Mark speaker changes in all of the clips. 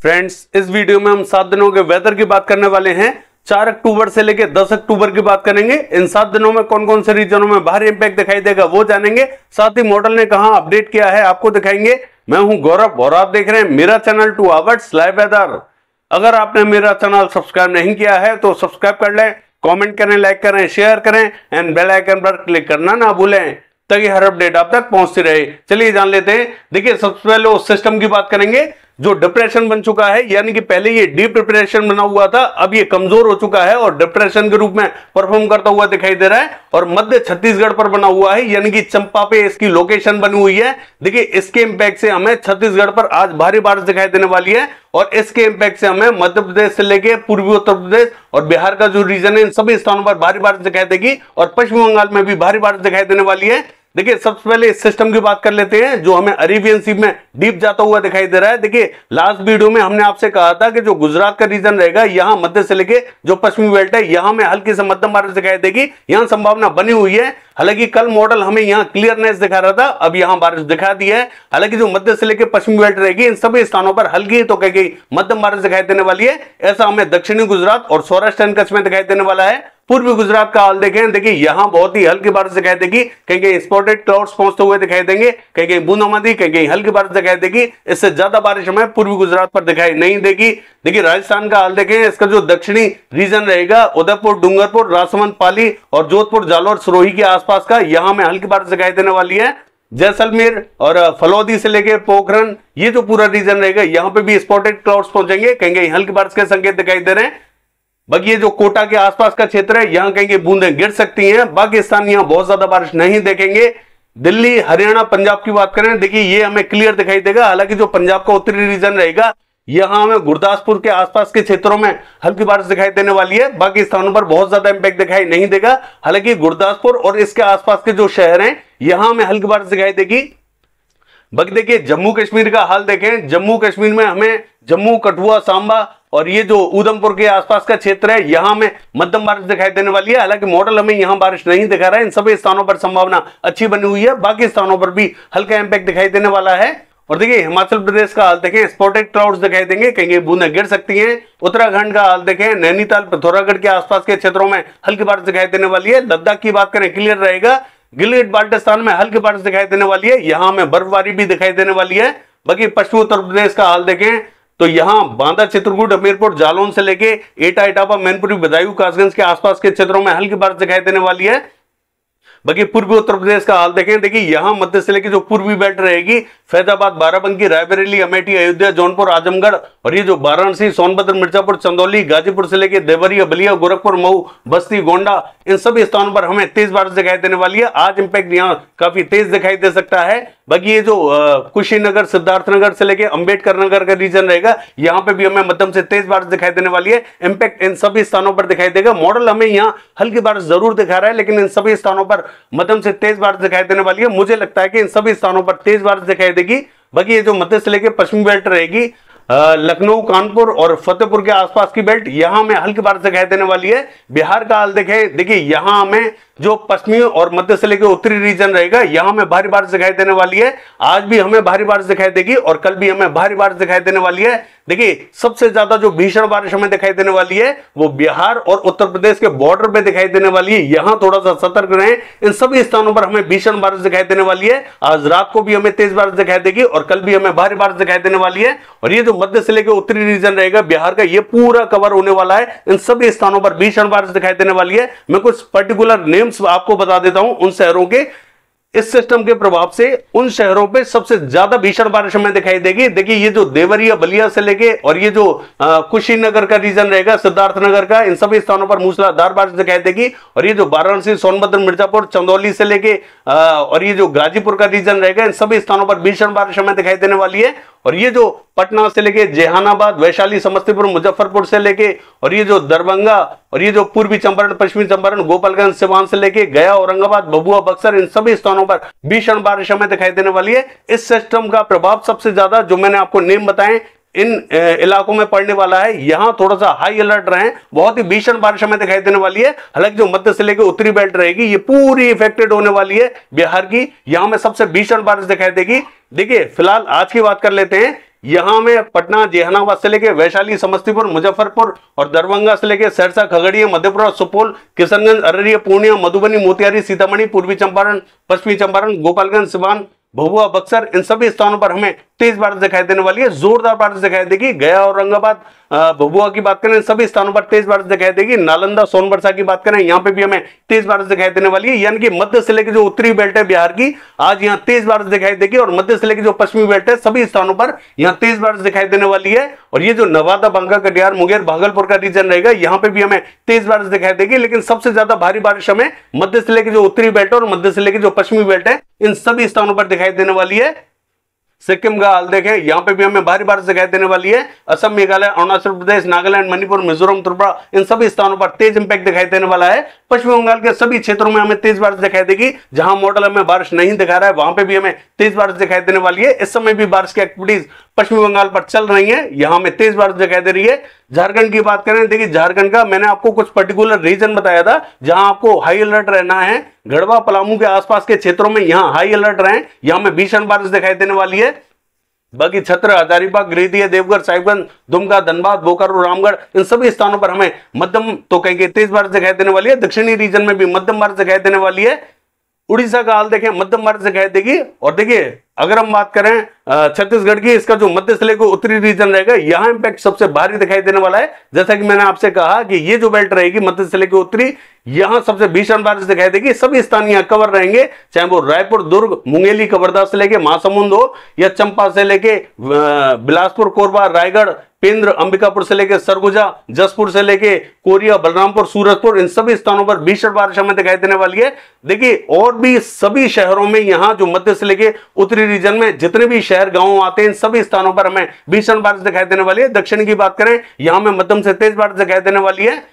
Speaker 1: Friends, इस video में हम 7 दिनों के वेदर की बात करने वाले हैं। 4 अक्टूबर से लेकर 10 अक्टूबर की बात करेंगे। इन 7 दिनों में कौन कौन से रीजनों में भारी इंपैक्ट दिखाई देगा वो जानेंगे। साथ ही मॉडल ने कहां अपडेट किया है आपको दिखाएंगे। मैं हूं गौरव और आप देख रहे हैं मेरा चैनल 2 आवर्स लाइव वेदर। अगर आपने मेरा चैनल सब्सक्राइब नहीं किया है तो सब्सक्राइब कर लें, कमेंट करें, लाइक करें, शेयर करें एंड बेल आइकन पर क्लिक करना ना भूलें ताकि हर अपडेट आप तक पहुंचती रहे। चलिए जान लेते हैं। देखिए, सबसे पहले उस सिस्टम की बात करेंगे जो डिप्रेशन बन चुका है, यानी कि पहले ये डीप डिप्रेशन बना हुआ था, अब ये कमजोर हो चुका है और डिप्रेशन के रूप में परफॉर्म करता हुआ दिखाई दे रहा है और मध्य छत्तीसगढ़ पर बना हुआ है, यानी कि चंपा पे इसकी लोकेशन बनी हुई है। देखिए, इसके इंपैक्ट से हमें छत्तीसगढ़ पर आज भारी बारिश दिखाई देने वाली है और इसके इंपैक्ट से हमें मध्य प्रदेश से लेके पूर्वी उत्तर प्रदेश और बिहार का जो रीजन है इन सभी स्थानों पर भारी बारिश दिखाई देगी और पश्चिम बंगाल में भी भारी बारिश दिखाई देने वाली है। देखिए, सबसे पहले इस सिस्टम की बात कर लेते हैं जो हमें अरेबियन सी में डीप जाता हुआ दिखाई दे रहा है। देखिए, लास्ट वीडियो में हमने आपसे कहा था कि जो गुजरात का रीजन रहेगा, यहां मध्य से लेके जो पश्चिमी बेल्ट है, यहां में हल्की से मध्यम बारिश दिखाई देगी, यहां संभावना बनी हुई है। हालांकि कल मॉडल हमें यहां क्लियरनेस दिखा रहा था, अब यहां बारिश दिखा दी है। हालांकि जो मध्य से लेकर पश्चिमी बेल्ट रहेगी, इन सभी स्थानों पर हल्की तो कहीं कहीं मध्यम बारिश दिखाई देने वाली है। ऐसा हमें दक्षिणी गुजरात और सौराष्ट्र एंड कच्छ में दिखाई देने वाला है। पूर्वी गुजरात का हाल देखें, देखिए यहां बहुत ही हल्की बारिश दिखाई देगी, कहीं कहीं स्पॉटेड क्लाउड्स पहुंचते हुए दिखाई देंगे, कहीं कहीं बूंदाबांदी, कहीं कहीं हल्की बारिश दिखाई देगी। इससे ज्यादा बारिश हमें पूर्वी गुजरात पर दिखाई नहीं देगी। देखिए, राजस्थान का हाल देखें, इसका जो दक्षिणी रीजन रहेगा, उदयपुर, डूंगरपुर, राजसमंद, पाली और जोधपुर, जालौर, सिरोही के आसपास का, यहां में हल्की बारिश दिखाई देने वाली है। जैसलमेर और फलौदी से लेके पोखरण, ये जो पूरा रीजन रहेगा, यहां पे भी स्पॉटेड क्लाउड्स पहुंचेंगे, कहीं कहीं हल्की बारिश के संकेत दिखाई दे रहे हैं। बाकी ये जो कोटा के आसपास का क्षेत्र है, यहां कहीं बूंदें गिर सकती हैं। बाकी स्थान यहां बहुत ज्यादा बारिश नहीं देखेंगे। दिल्ली, हरियाणा, पंजाब की बात करें, देखिए ये हमें क्लियर दिखाई देगा। हालांकि जो पंजाब का उत्तरी रीजन रहेगा, यहां हमें गुरदासपुर के आसपास के क्षेत्रों में हल्की बारिश दिखाई देने वाली है। बाकी स्थानों पर बहुत ज्यादा इंपैक्ट दिखाई नहीं देगा। हालांकि गुरदासपुर और इसके आसपास के जो शहर हैं, यहां हमें हल्की बारिश दिखाई देगी। बाकी देखिए, जम्मू कश्मीर का हाल देखें, जम्मू कश्मीर में हमें जम्मू, कठुआ, सांबा और ये जो उधमपुर के आसपास का क्षेत्र है, यहां में मध्यम बारिश दिखाई देने वाली है। हालांकि मॉडल हमें यहां बारिश नहीं दिखा रहा है। इन सभी स्थानों पर संभावना अच्छी बनी हुई है। बाकी स्थानों पर भी हल्का इंपैक्ट दिखाई देने वाला है। और देखिए, हिमाचल प्रदेश का हाल देखें, स्पॉटेड क्लाउड्स दिखाई देंगे, कहीं बूंदें गिर सकती हैं। उत्तराखंड का हाल देखें, नैनीताल, पिथौरागढ़ के आसपास के क्षेत्रों में हल्की बारिश दिखाई देने वाली है। लद्दाख की बात करें, क्लियर रहेगा। गिलगित बाल्टिस्तान में हल्की बारिश दिखाई देने वाली है, यहां में बर्फबारी भी दिखाई देने वाली है। बाकी पश्चिमी उत्तर प्रदेश का हाल देखें तो यहां बांदा, चित्रकूट, हमीरपुर, जालौन से लेके एटा, इटापा, मैनपुरी, बदायूं, कासगंज के आसपास के क्षेत्रों में हल्की बारिश दिखाई देने वाली है। बाकी पूर्वी उत्तर प्रदेश का हाल देखें, देखिए यहां मध्य से लेकर जो पूर्वी बेल्ट रहेगी, फैजाबाद, बाराबंकी, रायबरेली, अमेठी, अयोध्या, जौनपुर, आजमगढ़ और ये जो वाराणसी, सोनभद्र, मिर्जापुर, चंदौली, गाजीपुर से लेकर देवरिया, बलिया, गोरखपुर, मऊ, बस्ती, गोंडा, इन सभी स्थानों पर हमें तेज बारिश दिखाई देने वाली है। आज इंपैक्ट यहाँ काफी तेज दिखाई दे सकता है। बाकी ये जो कुशीनगर, सिद्धार्थनगर से लेकर अंबेडकर नगर का रीजन रहेगा, यहाँ पे भी हमें मध्यम से तेज बारिश दिखाई देने वाली है। इंपैक्ट इन सभी स्थानों पर दिखाई देगा। मॉडल हमें यहाँ हल्की बारिश जरूर दिखा रहा है, लेकिन इन सभी स्थानों पर मध्यम से तेज बारिश दिखाई देने वाली है। मुझे लगता है कि इन सभी स्थानों पर तेज बारिश दिखाई देगी। बाकी ये जो मध्य से लेकर पश्चिमी बेल्ट रहेगी, लखनऊ, कानपुर और फतेहपुर के आसपास की बेल्ट, यहां में हल्की बारिश दिखाई देने वाली है। बिहार का हाल देखें, देखिए यहां हमें जो पश्चिमी और मध्य से लेकर उत्तरी रीजन रहेगा, यहां में भारी बारिश दिखाई देने वाली है। आज भी हमें भारी बारिश दिखाई देगी और कल भी हमें भारी बारिश दिखाई देने वाली है। देखिए, सबसे ज्यादा जो भीषण बारिश हमें दिखाई देने वाली है वो बिहार और उत्तर प्रदेश के बॉर्डर पे दिखाई देने वाली है। यहां थोड़ा सा सतर्क रहें। इन सभी स्थानों पर हमें भीषण बारिश दिखाई देने वाली है। आज रात को भी हमें तेज बारिश दिखाई देगी और कल भी हमें भारी बारिश दिखाई देने वाली है। और ये जो मध्य से लेकर उत्तरी रीजन रहेगा बिहार का, ये पूरा कवर होने वाला है। इन सभी स्थानों पर भीषण बारिश दिखाई देने वाली है। मैं कुछ पर्टिकुलर नेम्स आपको बता देता हूं उन शहरों के। इस सिस्टम के प्रभाव से उन शहरों पे सबसे ज्यादा भीषण बारिश हमें दिखाई देगी। देखिए, ये जो देवरिया, बलिया से लेके और ये जो कुशीनगर का रीजन रहेगा, सिद्धार्थनगर का, इन सभी स्थानों पर मूसलाधार बारिश दिखाई देगी। और ये जो वाराणसी, सोनभद्र, मिर्जापुर, चंदौली से लेके और ये जो गाजीपुर का रीजन रहेगा, इन सभी स्थानों पर भीषण बारिश हमें दिखाई देने वाली है। और ये जो पटना से लेके जहानाबाद, वैशाली, समस्तीपुर, मुजफ्फरपुर से लेके और ये जो दरभंगा और ये जो पूर्वी चंपारण, पश्चिमी चंपारण, गोपालगंज, सिवान से लेके गया, औरंगाबाद, भभुआ, बक्सर, इन सभी स्थानों पर भीषण बारिश हमें दिखाई देने वाली है। इस सिस्टम का प्रभाव सबसे ज्यादा जो मैंने आपको नेम बताए इन इलाकों में पड़ने वाला है। यहां थोड़ा सा हाई अलर्ट रहें, बहुत ही भीषण बारिश हमें दिखाई देने वाली है। हालांकि जो मध्य से लेकर उत्तरी बेल्ट रहेगी, ये पूरी इफेक्टेड होने वाली है बिहार की, यहां में सबसे भीषण बारिश दिखाई देगी। देखिए, फिलहाल आज की बात कर लेते हैं। यहाँ में पटना, जहानाबाद से लेके वैशाली, समस्तीपुर, मुजफ्फरपुर और दरभंगा से लेके सहरसा, खगड़िया, मधेपुरा, सुपौल, किशनगंज, अररिया, पूर्णिया, मधुबनी, मोतिहारी, सीतामढ़ी, पूर्वी चंपारण, पश्चिमी चंपारण, गोपालगंज, सिवान, भभुआ, बक्सर, इन सभी स्थानों पर हमें तेज बारिश दिखाई देने वाली है, जोरदार बारिश दिखाई देगी। गया, औरंगाबाद, भभुआ की बात करें, सभी स्थानों पर तेज बारिश दिखाई देगी। नालंदा, सोनबरसा की बात करें, यहाँ पे भी हमें तेज बारिश दिखाई देने वाली है। यानी कि मध्य से लेकर जो उत्तरी बेल्ट है बिहार की, आज यहाँ तेज बारिश दिखाई देगी और मध्य से लेकर जो पश्चिमी बेल्ट है सभी स्थानों पर यहाँ तेज बारिश दिखाई देने वाली है। और ये जो नवादा, बांका, कटिहार, मुंगेर, भागलपुर का रीजन रहेगा, यहाँ पे भी हमें तेज बारिश दिखाई देगी। लेकिन सबसे ज्यादा भारी बारिश हमें मध्य से लेकर जो उत्तरी बेल्ट है और मध्य से लेकर जो पश्चिमी बेल्ट है, इन सभी स्थानों पर दिखाई देने वाली है। सिक्किम का हाल देखें, यहां पे भी हमें भारी बारिश दिखाई देने वाली है। असम, मेघालय, अरुणाचल प्रदेश, नागालैंड, मणिपुर, मिजोरम, त्रिपुरा, इन सभी स्थानों पर तेज इंपैक्ट दिखाई देने वाला है। पश्चिम बंगाल के सभी क्षेत्रों में हमें तेज बारिश दिखाई देगी। जहां मॉडल हमें बारिश नहीं दिखा रहा है वहां पे भी हमें तेज बारिश दिखाई देने वाली है। इस समय भी बारिश की एक्टिविटीज पश्चिमी बंगाल पर चल रही है, यहां में तेज बारिश दिखाई दे रही है। झारखंड की बात करें, देखिए झारखंड का मैंने आपको कुछ पर्टिकुलर रीजन बताया था जहां आपको हाई अलर्ट रहना है। गढ़वा, पलामू के आसपास के क्षेत्रों में यहां हाई अलर्ट रहे, यहां में भीषण बारिश दिखाई देने वाली है। बाकी छत्र, हजारीबाग, गिरिडीह, देवघर, साहिबगंज, दुमका, धनबाद, बोकारो, रामगढ़, इन सभी स्थानों पर हमें मध्यम तो कहीं तेज बारिश दिखाई देने वाली है। दक्षिणी रीजन में भी मध्यम बारिश दिखाई देने वाली है। उड़ीसा का हाल देखें, मध्यम बारिश दिखाई देगी। और देखिए अगर हम बात करें छत्तीसगढ़ की, इसका जो मध्य से लेकर उत्तरी रीजन रहेगा, यहां इंपैक्ट सबसे भारी दिखाई देने वाला है। जैसा कि मैंने आपसे कहा कि ये जो बेल्ट रहेगी मध्य से लेकर उत्तरी, यहां सबसे भीषण बारिश दिखाई देगी। सभी स्थान यहां कवर रहेंगे, चाहे वो रायपुर, दुर्ग, मुंगेली, कवर्धा से लेके महासमुंद हो या चंपा से लेके बिलासपुर, कोरबा, रायगढ़, पेंद्र, अंबिकापुर से लेके सरगुजा, जसपुर से लेके कोरिया, बलरामपुर, सूरजपुर, इन सभी स्थानों पर भीषण बारिश हमें दिखाई देने वाली है। देखिए और भी सभी शहरों में, यहां जो मध्य से लेके उत्तरी रीजन में जितने भी शहर गांव आते हैं, इन सभी स्थानों पर हमें भीषण बारिश दिखाई देने वाली है। दक्षिण की बात करें, यहां में मध्यम से तेज बारिश दिखाई देने वाली है।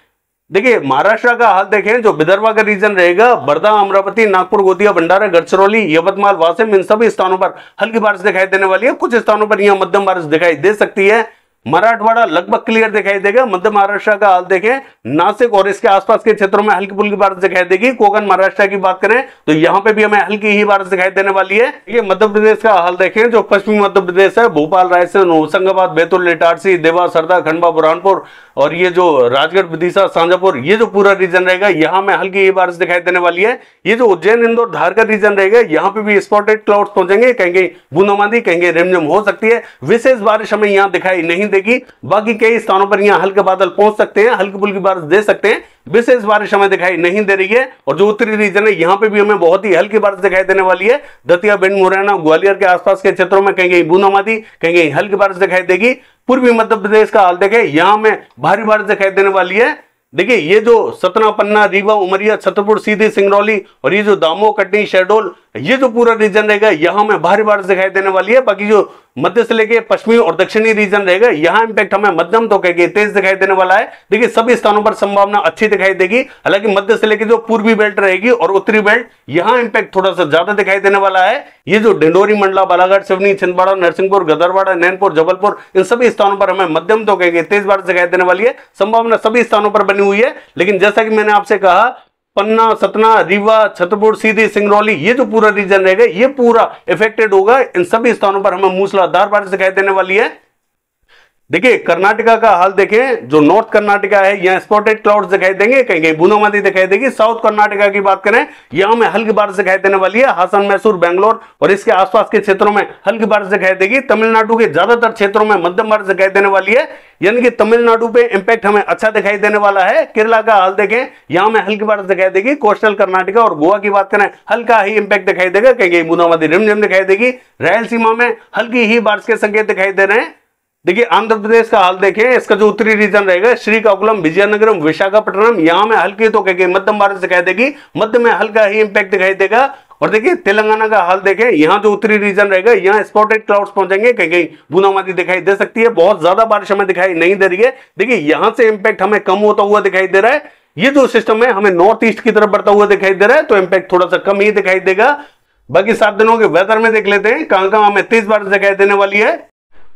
Speaker 1: देखिए महाराष्ट्र का हाल देखें, जो विदर्भ का रीजन रहेगा, वर्धा, अमरावती, नागपुर, गोंदिया, भंडारा, गढ़चिरौली, यवतमाल, वाशिम, इन सभी स्थानों पर हल्की बारिश दिखाई देने वाली है। कुछ स्थानों पर यहां मध्यम बारिश दिखाई दे सकती है। मराठवाड़ा लगभग क्लियर दिखाई देगा। मध्य महाराष्ट्र का हाल देखें, नासिक और इसके आसपास के क्षेत्रों में हल्की फुल्की बारिश दिखाई देगी। कोकण महाराष्ट्र की बात करें तो यहां पे भी हमें हल्की ही बारिश दिखाई देने वाली है। ये मध्य प्रदेश का हाल देखें, जो पश्चिमी मध्य प्रदेश है, भोपाल, रायसेन, होशंगाबाद, बैतूल, इटारसी, देवास, हरदा, खंडवा, बुरहानपुर और ये जो राजगढ़, विदिशा, शाजापुर, ये जो पूरा रीजन रहेगा, यहां में हल्की ही बारिश दिखाई देने वाली है। ये जो उज्जैन, इंदौर, धार का रीजन रहेगा, यहां पे भी स्पॉटेड क्लाउड्स पहुंचेंगे, कहीं बूंदाबांदी, कहीं रिमझिम हो सकती है। विशेष बारिश हमें यहां दिखाई नहीं देगी। बाकी कई स्थानों पर यहां हल्के बादल पहुंच सकते हैं, हल्की फुल्की बारिश दे सकते हैं। विशेष बारिश हमें दिखाई नहीं दे रही है। और जो उत्तरी रीजन है, यहां पे भी हमें बहुत ही हल्की बारिश दिखाई देने वाली है। दतिया, भिंड, मुरैना, ग्वालियर के आसपास के क्षेत्रों में कहीं बूंदाबांदी, कहीं हल्की बारिश दिखाई देगी। पूर्वी मध्य प्रदेश का हाल देखें, यहां में भारी बारिश दिखाई देने वाली है। देखिए ये जो सतना, पन्ना, रीवा, उमरिया, छतरपुर, सीधी, सिंगरौली और ये जो दामोह, कटनी, शहडोल, ये जो पूरा रीजन रहेगा, यहां में भारी बारिश दिखाई देने वाली है। बाकी जो मध्य से लेके पश्चिमी और दक्षिणी रीजन रहेगा, यहां इंपैक्ट हमें मध्यम तो कहेंगे तेज दिखाई देने वाला है। देखिए सभी स्थानों पर संभावना अच्छी दिखाई देगी। हालांकि मध्य से लेके जो पूर्वी बेल्ट रहेगी और उत्तरी बेल्ट, यहां इंपैक्ट थोड़ा सा ज्यादा दिखाई देने वाला है। ये जो डिंडोरी, मंडला, बालाघाट, सिवनी, छिंदवाड़ा, नरसिंहपुर, गदरवाड़ा, नैनपुर, जबलपुर, इन सभी स्थानों पर हमें मध्यम तो कहेंगे तेज बारिश दिखाई देने वाली है। संभावना सभी स्थानों पर बनी हुई है। लेकिन जैसा कि मैंने आपसे कहा, पन्ना, सतना, रीवा, छतरपुर, सीधी, सिंगरौली, ये जो पूरा रीजन रहेगा, ये पूरा इफेक्टेड होगा। इन सभी स्थानों पर हमें मूसलाधार बारिश दिखाई देने वाली है। देखिए कर्नाटका का हाल देखें, जो नॉर्थ कर्नाटका है, यहाँ स्पॉटेड क्लाउड्स दिखाई देंगे, कहीं बूंदाबांदी दिखाई देगी। साउथ कर्नाटका की बात करें, यहां में हल्की बारिश दिखाई देने वाली है। हासन, मैसूर, बेंगलोर और इसके आसपास के क्षेत्रों में हल्की बारिश दिखाई देगी। तमिलनाडु के ज्यादातर क्षेत्रों में मध्यम बारिश दिखाई देने वाली है, यानी कि तमिलनाडु पे इंपैक्ट हमें अच्छा दिखाई देने वाला है। केरला का हाल देखें, यहां में हल्की बारिश दिखाई देगी। कोस्टल कर्नाटका और गोवा की बात करें, हल्का ही इंपैक्ट दिखाई देगा, कहीं बूंदाबांदी रिमझिम दिखाई देगी। रायलसीमा में हल्की ही बारिश के संकेत दिखाई दे रहे हैं। देखिए आंध्र प्रदेश का हाल देखें, इसका जो उत्तरी रीजन रहेगा, श्रीकाकुलम, विजयनगरम, विशाखापट्टनम, यहां में हल्की तो कहीं मध्यम बारिश दिखाई देगी, मध्य में हल्का ही इंपैक्ट दिखाई देगा। और देखिए तेलंगाना का हाल देखें, यहां जो उत्तरी रीजन रहेगा, यहां स्पॉटेड क्लाउड्स पहुंचेंगे, कहीं बूंदाबांदी दिखाई दे सकती है। बहुत ज्यादा बारिश हमें दिखाई नहीं दे रही है। देखिए यहां से इंपैक्ट हमें कम होता हुआ दिखाई दे रहा है। ये जो सिस्टम है हमें नॉर्थ ईस्ट की तरफ बढ़ता हुआ दिखाई दे रहा है, तो इंपैक्ट थोड़ा सा कम ही दिखाई देगा। बाकी 7 दिनों के वेदर में देख लेते हैं कहां कहां हमें तेज बारिश दिखाई देने वाली है।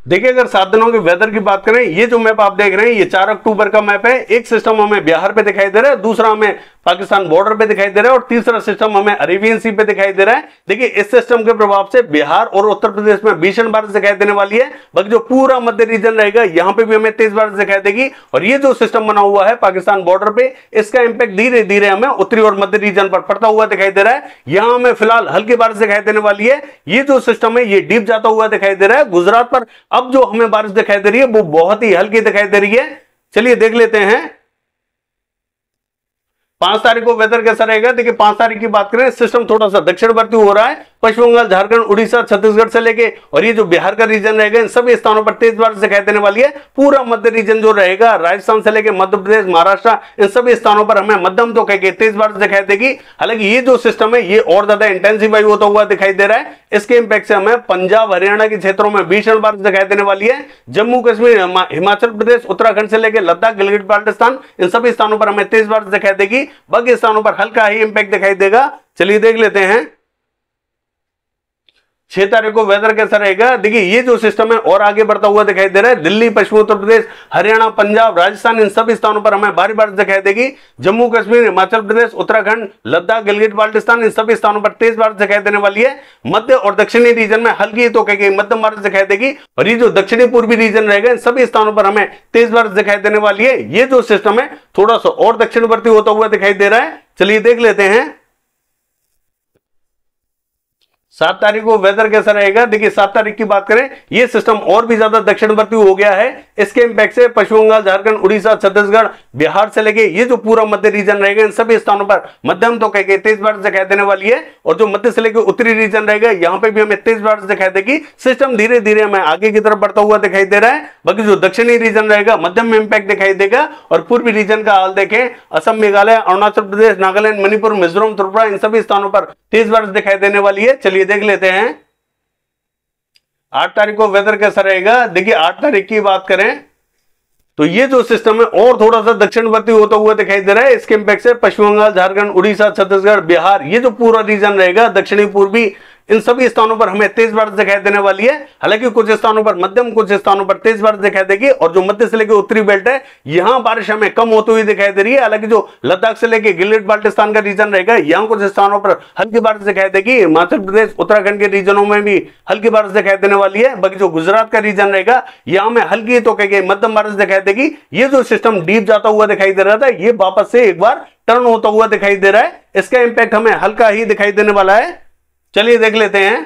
Speaker 1: देखिए अगर 7 दिनों के वेदर की बात करें, ये जो मैप आप देख रहे हैं ये 4 अक्टूबर का मैप है। एक सिस्टम हमें बिहार पे दिखाई दे रहा है, दूसरा हमें पाकिस्तान बॉर्डर पे दिखाई दे रहा है और तीसरा सिस्टम हमें अरेबियन सी पे दिखाई दे रहा है। देखिए इस सिस्टम के प्रभाव से बिहार और उत्तर प्रदेश में भीषण बारिश दिखाई देने वाली है। बाकी जो पूरा मध्य रीजन रहेगा यहां पे भी हमें तेज बारिश दिखाई देगी। और ये जो सिस्टम बना हुआ है पाकिस्तान बॉर्डर पे, इसका इंपैक्ट धीरे धीरे हमें उत्तरी और मध्य रीजन पर पड़ता हुआ दिखाई दे रहा है। यहां हमें फिलहाल हल्की बारिश दिखाई देने वाली है। ये जो सिस्टम है ये डीप जाता हुआ दिखाई दे रहा है। गुजरात पर अब जो हमें बारिश दिखाई दे रही है वो बहुत ही हल्की दिखाई दे रही है। चलिए देख लेते हैं 5 तारीख को वेदर कैसा रहेगा। देखिए 5 तारीख की बात करें, सिस्टम थोड़ा सा दक्षिणवर्ती हो रहा है। पश्चिम बंगाल, झारखंड, उड़ीसा, छत्तीसगढ़ से लेके और ये जो बिहार का रीजन रहेगा इन सभी स्थानों पर तेज बारिश दिखाई देने वाली है। पूरा मध्य रीजन जो रहेगा राजस्थान से लेके मध्य प्रदेश, महाराष्ट्र, इन सभी स्थानों पर हमें मध्यम तो कह के तेज बारिश दिखाई देगी। हालांकि ये जो सिस्टम है ये और ज्यादा इंटेंसिफाई होता हुआ दिखाई दे रहा है। इसके इंपैक्ट से हमें पंजाब, हरियाणा के क्षेत्रों में भीषण बारिश दिखाई देने वाली है। जम्मू कश्मीर, हिमाचल प्रदेश, उत्तराखंड से लेकर लद्दाख, गिलगित बाल्टिस्तान, इन सभी स्थानों पर हमें तेज बारिश दिखाई देगी। बाकी स्थानों पर हल्का ही इंपैक्ट दिखाई देगा। चलिए देख लेते हैं 6 तारीख को वेदर कैसा रहेगा। देखिए ये जो सिस्टम है और आगे बढ़ता हुआ दिखाई दे रहा है। दिल्ली, पश्चिमी उत्तर प्रदेश, हरियाणा, पंजाब, राजस्थान, इन सभी स्थानों पर हमें भारी बारिश दिखाई देगी। जम्मू कश्मीर, हिमाचल प्रदेश, उत्तराखंड, लद्दाख, गिलगित बाल्टिस्तान, इन सभी स्थानों पर तेज बारिश दिखाई देने वाली है। मध्य और दक्षिणी रीजन में हल्की तो कहीं मध्यम बारिश दिखाई देगी। और ये जो दक्षिणी पूर्वी रीजन रहेगा इन सभी स्थानों पर हमें तेज बारिश दिखाई देने वाली है। ये जो सिस्टम है थोड़ा सा और दक्षिणवर्ती होता हुआ दिखाई दे रहा है। चलिए देख लेते हैं 7 तारीख को वेदर कैसा रहेगा। देखिए 7 तारीख की बात करें, ये सिस्टम और भी ज्यादा दक्षिणवर्ती हो गया है। इसके इंपैक्ट से पश्चिम बंगाल, झारखंड, उड़ीसा, छत्तीसगढ़, बिहार से लेके ये जो पूरा मध्य रीजन रहेगा इन सभी स्थानों पर मध्यम तो कह के तेज बारिश दिखाई देने वाली है। और जो मध्य से लेकर उत्तरी रीजन रहेगा यहां पर भी हमें तेज बारिश दिखाई देगी। सिस्टम धीरे धीरे हमें आगे की तरफ बढ़ता हुआ दिखाई दे रहा है। बाकी जो दक्षिणी रीजन रहेगा मध्यम में इंपैक्ट दिखाई देगा। और पूर्वी रीजन का हाल देखें, असम, मेघालय, अरुणाचल प्रदेश, नागालैंड, मणिपुर, मिजोरम, त्रिपुरा, इन सभी स्थानों पर तेज बारिश दिखाई देने वाली है। चलिए देख लेते हैं 8 तारीख को वेदर कैसा रहेगा। देखिए 8 तारीख की बात करें तो ये जो सिस्टम है और थोड़ा सा दक्षिणवर्ती होता हुआ दिखाई दे रहा है। इसके इंपैक्ट से पश्चिम बंगाल, झारखंड, उड़ीसा, छत्तीसगढ़, बिहार, ये जो पूरा रीजन रहेगा दक्षिणी पूर्वी, इन सभी स्थानों पर हमें तेज बारिश दिखाई देने वाली है। हालांकि कुछ स्थानों पर मध्यम, कुछ स्थानों पर तेज बारिश दिखाई देगी। और जो मध्य से लेकर उत्तरी बेल्ट है यहां बारिश हमें कम होती हुई दिखाई दे रही है। हालांकि जो लद्दाख से लेकर गिलगित बाल्टिस्तान का रीजन रहेगा यहां कुछ स्थानों पर हल्की बारिश दिखाई देगी। हिमाचल प्रदेश, उत्तराखंड के रीजनों में भी हल्की बारिश दिखाई देने वाली है। बाकी जो गुजरात का रीजन रहेगा यहां में हल्की तो कह मध्यम बारिश दिखाई देगी। ये जो सिस्टम डीप जाता हुआ दिखाई दे रहा था ये वापस से एक बार टर्न होता हुआ दिखाई दे रहा है। इसका इंपैक्ट हमें हल्का ही दिखाई देने वाला है। चलिए देख लेते हैं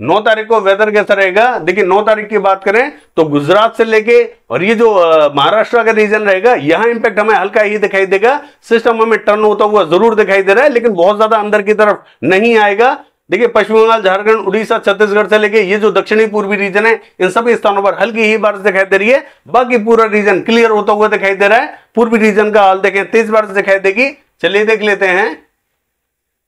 Speaker 1: 9 तारीख को वेदर कैसा रहेगा। देखिए 9 तारीख की बात करें तो गुजरात से लेके और ये जो महाराष्ट्र का रीजन रहेगा यहां इंपैक्ट हमें हल्का ही दिखाई देगा। सिस्टम हमें टर्न होता हुआ जरूर दिखाई दे रहा है लेकिन बहुत ज्यादा अंदर की तरफ नहीं आएगा। देखिए पश्चिम बंगाल, झारखंड, उड़ीसा, छत्तीसगढ़ से लेके ये जो दक्षिणी पूर्वी रीजन है इन सभी स्थानों पर हल्की ही बारिश दिखाई दे रही है। बाकी पूरा रीजन क्लियर होता हुआ दिखाई दे रहा है। पूर्वी रीजन का हाल देखें, तेज बारिश दिखाई देगी। चलिए देख लेते हैं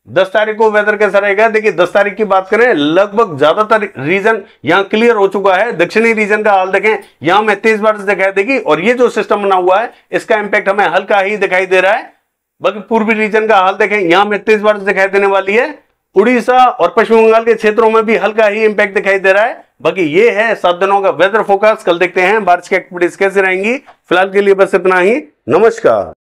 Speaker 1: 10 तारीख को वेदर कैसा रहेगा। देखिए 10 तारीख की बात करें लगभग ज्यादातर रीजन यहां क्लियर हो चुका है। दक्षिणी रीजन का हाल देखें, यहां में तेज बारिश दिखाई देगी। और ये जो सिस्टम बना हुआ है इसका इंपैक्ट हमें हल्का ही दिखाई दे रहा है। बाकी पूर्वी रीजन का हाल देखें, यहां में तेज बारिश दिखाई देने वाली है। उड़ीसा और पश्चिम बंगाल के क्षेत्रों में भी हल्का ही इंपैक्ट दिखाई दे रहा है। बाकी ये है 7 दिनों का वेदर फोrecast। कल देखते हैं बारिश की एक्टिविटीज कैसे रहेंगी। फिलहाल के लिए बस इतना ही। नमस्कार।